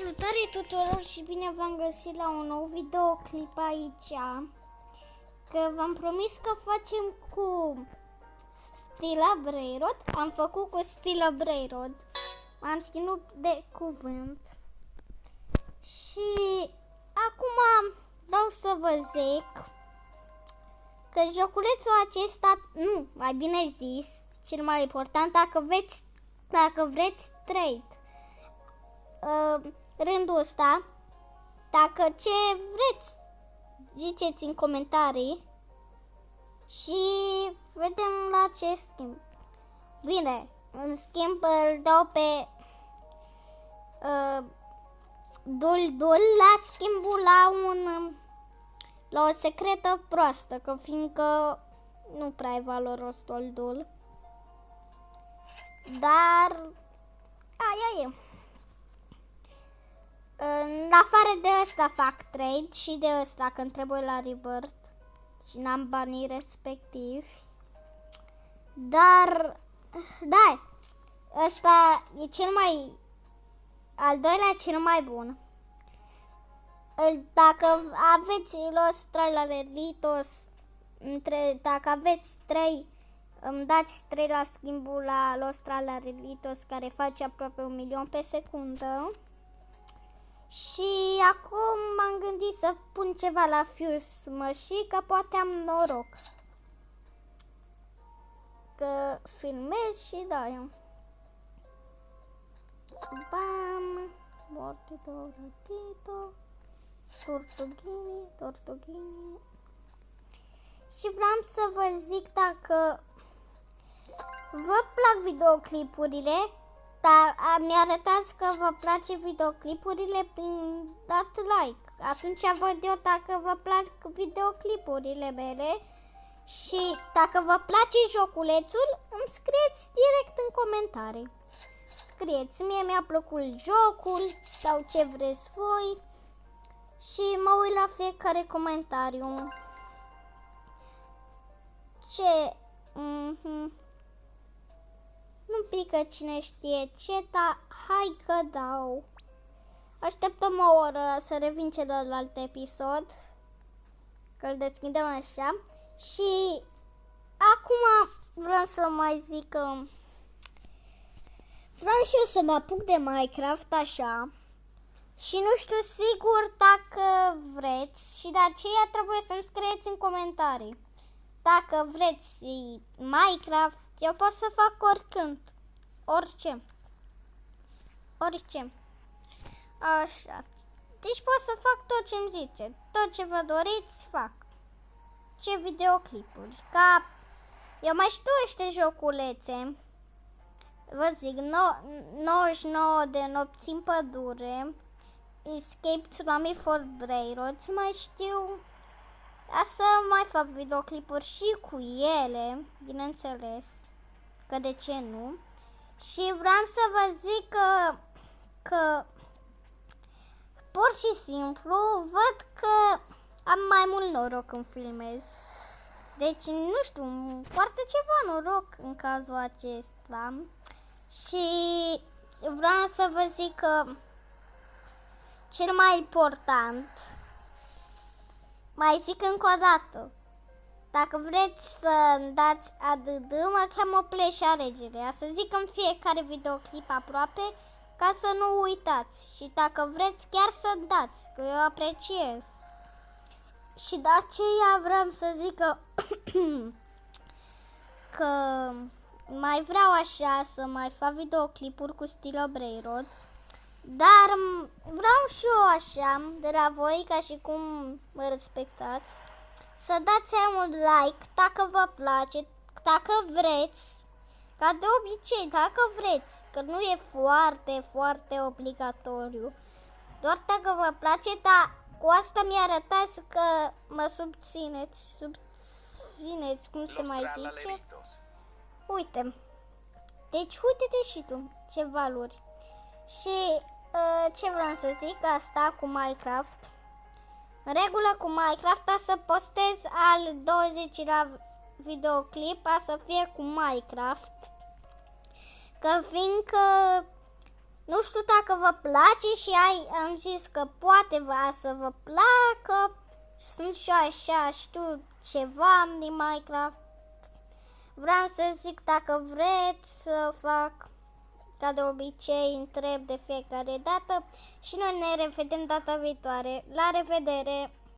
Salutare tuturor și bine v-am găsit la un nou videoclip aici. Că v-am promis că facem cu Stila Brainrod. Am făcut cu Stila Brainrod. M-am ținut de cuvânt. Și acum vreau să vă zic că joculețul acesta, nu, mai bine zis, cel mai important, dacă vreți trade rândul ăsta, dacă ce vreți ziceți în comentarii și vedem la ce schimb. Bine, în schimb îl dau pe Dul la schimbul la o secretă proastă, că fiindcă nu prea e valoros Dul. Dar aia e. În afară de ăsta fac trade și de ăsta când trebuie la Rebirth și n-am banii respectivi. Dar da, ăsta e al doilea cel mai bun. Dacă aveți Los Tralaleritos, dacă aveți 3, îmi dați 3 la schimbul la Los Tralaleritos, care face aproape 1.000.000 pe secundă. Și acum m-am gândit să pun ceva la Fuse Machine, că poate am noroc. Că filmez și da, eu. Bam! Mortito, ratito. Tortughini. Și vreau să vă zic dacă vă plac videoclipurile, dar mi-arătați că vă place videoclipurile prin dat like. Atunci văd eu dacă vă plac videoclipurile mele și dacă vă place joculețul, îmi scrieți direct în comentarii. Scrieți, mie mi-a plăcut jocul sau ce vreți voi și mă uit la fiecare comentariu. Nu pică cine știe ce, dar hai că dau. Așteptăm o oră să revin celălalt episod, că îl deschidem așa. Și acum vreau să mai zic că vreau și eu să mă apuc de Minecraft așa. Și nu știu sigur dacă vreți și de aceea trebuie să-mi scrieți în comentarii. Dacă vreți Minecraft, eu pot să fac oricând. Orice. Așa. Deci pot să fac tot ce-mi zice. Tot ce vă doriți, fac. Ce videoclipuri. Ca eu mai știu ăște joculețe. Vă zic, 99 de nopți în pădure, Escape Tsunami for Brainrod, mai știu. Asta mai fac videoclipuri și cu ele, bineînțeles, că de ce nu. Și vreau să vă zic că pur și simplu văd că am mai mult noroc când filmez. Deci, nu știu, poartă ceva noroc în cazul acesta. Și vreau să vă zic că cel mai important, mai zic încă o dată, dacă vreți să dați ADD, mă cheamă Pleșa Regele. Să zic în fiecare videoclip aproape, ca să nu uitați. Și dacă vreți chiar să dați, că eu apreciez. Și de aceea vreau să zic că mai vreau așa să mai fac videoclipuri cu Stila Brainrod. Dar vreau și eu așa, de la voi, ca și cum mă respectați, să dați un like dacă vă place, dacă vreți, ca de obicei, dacă vreți, că nu e foarte, foarte obligatoriu, doar dacă vă place, dar cu asta mi-arătați că mă subțineți, cum se mai zice. Uite, deci uite-te și tu, ce valori. Și ce vreau să zic, asta cu Minecraft. În regulă cu Minecraft, să postez al 20-lea videoclip, să fie cu Minecraft. Că fiindcă Nu știu dacă vă place și am zis că poate să vă placă. Sunt și așa, știu ceva din Minecraft. Vreau să zic dacă vreți să fac, ca de obicei întreb de fiecare dată și noi ne revedem data viitoare. La revedere!